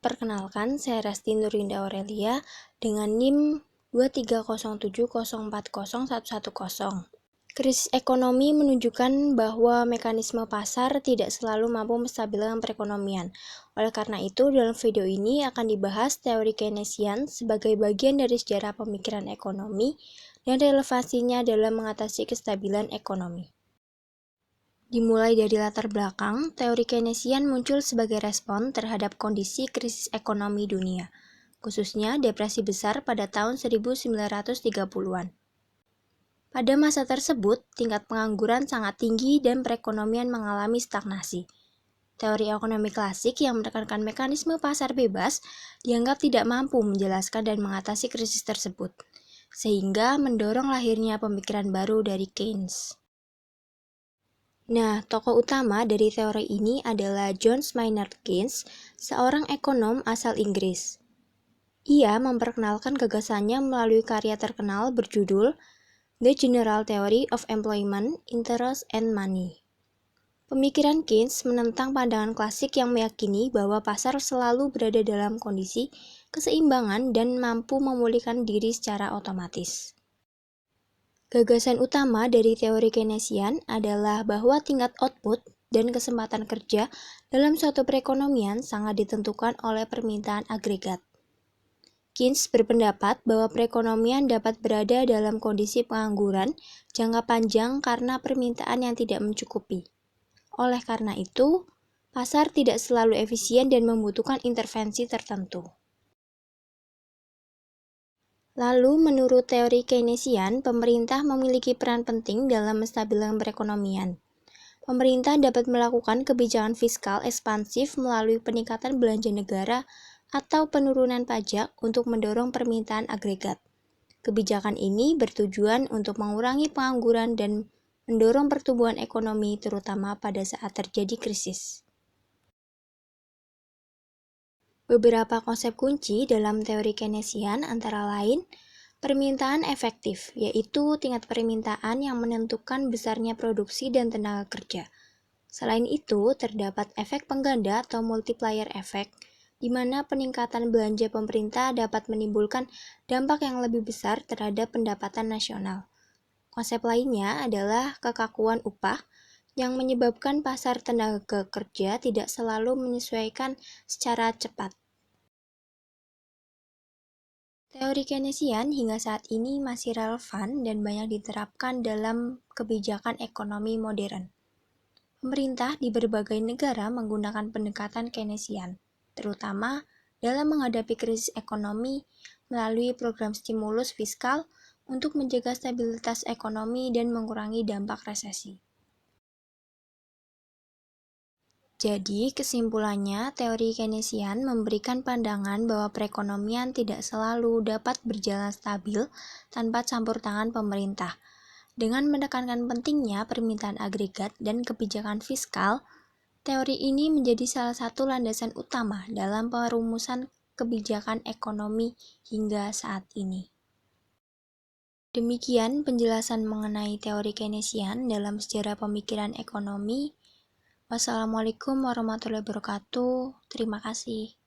Perkenalkan, saya Resti Nurinda Aurelia dengan NIM 23070401110. Krisis ekonomi menunjukkan bahwa mekanisme pasar tidak selalu mampu menstabilkan perekonomian. Oleh karena itu, dalam video ini akan dibahas teori Keynesian sebagai bagian dari sejarah pemikiran ekonomi dan relevansinya dalam mengatasi kestabilan ekonomi. Dimulai dari latar belakang, teori Keynesian muncul sebagai respon terhadap kondisi krisis ekonomi dunia, khususnya depresi besar pada tahun 1930-an. Pada masa tersebut, tingkat pengangguran sangat tinggi dan perekonomian mengalami stagnasi. Teori ekonomi klasik yang menekankan mekanisme pasar bebas dianggap tidak mampu menjelaskan dan mengatasi krisis tersebut, sehingga mendorong lahirnya pemikiran baru dari Keynes. Nah, tokoh utama dari teori ini adalah John Maynard Keynes, seorang ekonom asal Inggris. Ia memperkenalkan gagasannya melalui karya terkenal berjudul The General Theory of Employment, Interest, and Money. Pemikiran Keynes menentang pandangan klasik yang meyakini bahwa pasar selalu berada dalam kondisi keseimbangan dan mampu memulihkan diri secara otomatis. Gagasan utama dari teori Keynesian adalah bahwa tingkat output dan kesempatan kerja dalam suatu perekonomian sangat ditentukan oleh permintaan agregat. Keynes berpendapat bahwa perekonomian dapat berada dalam kondisi pengangguran jangka panjang karena permintaan yang tidak mencukupi. Oleh karena itu, pasar tidak selalu efisien dan membutuhkan intervensi tertentu. Lalu, menurut teori Keynesian, pemerintah memiliki peran penting dalam menstabilkan perekonomian. Pemerintah dapat melakukan kebijakan fiskal ekspansif melalui peningkatan belanja negara atau penurunan pajak untuk mendorong permintaan agregat. Kebijakan ini bertujuan untuk mengurangi pengangguran dan mendorong pertumbuhan ekonomi terutama pada saat terjadi krisis. Beberapa konsep kunci dalam teori Keynesian antara lain permintaan efektif, yaitu tingkat permintaan yang menentukan besarnya produksi dan tenaga kerja. Selain itu, terdapat efek pengganda atau multiplier effect, di mana peningkatan belanja pemerintah dapat menimbulkan dampak yang lebih besar terhadap pendapatan nasional. Konsep lainnya adalah kekakuan upah, yang menyebabkan pasar tenaga kerja tidak selalu menyesuaikan secara cepat. Teori Keynesian hingga saat ini masih relevan dan banyak diterapkan dalam kebijakan ekonomi modern. Pemerintah di berbagai negara menggunakan pendekatan Keynesian, terutama dalam menghadapi krisis ekonomi melalui program stimulus fiskal untuk menjaga stabilitas ekonomi dan mengurangi dampak resesi. Jadi, kesimpulannya, teori Keynesian memberikan pandangan bahwa perekonomian tidak selalu dapat berjalan stabil tanpa campur tangan pemerintah. Dengan menekankan pentingnya permintaan agregat dan kebijakan fiskal, teori ini menjadi salah satu landasan utama dalam perumusan kebijakan ekonomi hingga saat ini. Demikian penjelasan mengenai teori Keynesian dalam sejarah pemikiran ekonomi. Wassalamualaikum warahmatullahi wabarakatuh. Terima kasih.